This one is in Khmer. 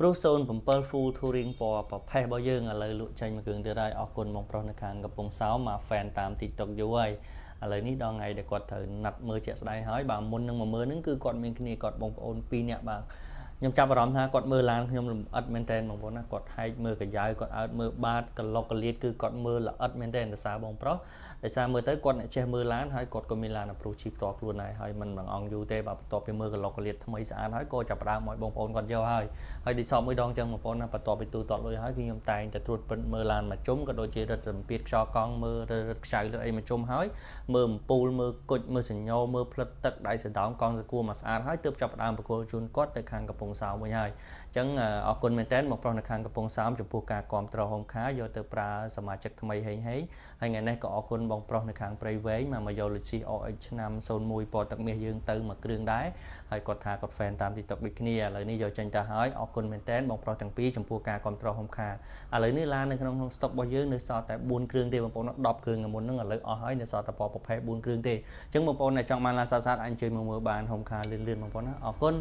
Pro Zone 7 Full Touring ពណ៌ប្រផេះរបស់យើងឥឡូវលក់ចេញមួយគ្រឿងទៀតហើយអរគុណបងប្រុសនៅខាងកំពង់សោមមក fan តាម TikTok យូរហើយឥឡូវនេះដល់ថ្ងៃដែលគាត់ត្រូវណាត់មើលជាក់ស្ដែងហើយបាទមុននឹងមកមើលហ្នឹងគឺគាត់មានគ្នាគាត់បងប្អូន2នាក់បាទខ្ញុំចាប់អារម្មណ៍ថាគាត់មើលឡានខ្ញុំលម្អិតមែនតើបងប្អូនណាគាត់ហែកមើលកាយ៉ៅគាត់អើតមើលបាតកឡុកកលៀតគឺគាត់មើលល្អិតមែនតើដោយសារបងប្រុសដោយសារមើលទៅគាត់អ្នកចេះមើលឡានហើយគាត់ក៏មានឡាន approach ជីផ្ទាល់ខ្លួនដែរហើយមិនបងអង្គយូរទេបាទបន្ទាប់ពីមើលកឡុកកលៀតថ្មីស្អាតហើយក៏ចាប់ផ្ដើមឲ្យបងប្អូនគាត់យកហើយឌីសបមួយដងចឹងបងប្អូនណាបន្ទាប់ពីទូទាត់លុយហើយគឺខ្ញុំតែងតែត្រួតពិនិត្យមើលឡានមួយជុំក៏ដូចជារឹតសម្ពាធខ្យល់កង់មើលរឹតខ្ចៅរឹតអីមួយជុំហើយមើលអំពូលមើលគុជមើលសញ្ញោមើលផ្លិតទឹកដៃសដោមកង់សកួរមកស្អាតហើយទើបចាប់ផ្ដើមបកគោលជូនគាត់ទៅខាងកំពង់សោមវិញហើយអញ្ចឹងអរគុណមែនតើបងប្រុសនៅខាងកំពង់សោមចំពោះការគាំទ្រហុំខាយកទៅប្រើសមាជិកថ្មីហេងហើយថ្ងៃនេះក៏អរគុណបងប្រុសនៅខាងព្រៃវែងមកយក Lucy OX ឆ្នាំ01ពណ៌ទឹកមាសយើងទៅមួយគ្រឿងដែរហើយគាត់ថាគាត់ fan តាម TikTok ដូចគ្នាឥឡូវនេះយកចេញទៅហើយអរគុណមែនតើបងប្រុសទាំងពីរចំពោះការគាំទ្រហុំខាឥឡូវនេះឡាននៅក្នុង stock របស់យើងនៅសល់តែ4គ្រឿងទេបងប្អូន10គ្រឿងមុនហ្នឹងឥឡូវអស់ហើយនៅសល់តែពណ៌ប្រផេះ4គ្រឿងទេអញ្ចឹងបងប្អូនដែលចង់បានឡានស្អាតៗអាចអញ្ជើញមកមើលបានហុំខាលឿនៗបងប្អូនណាអរគុណ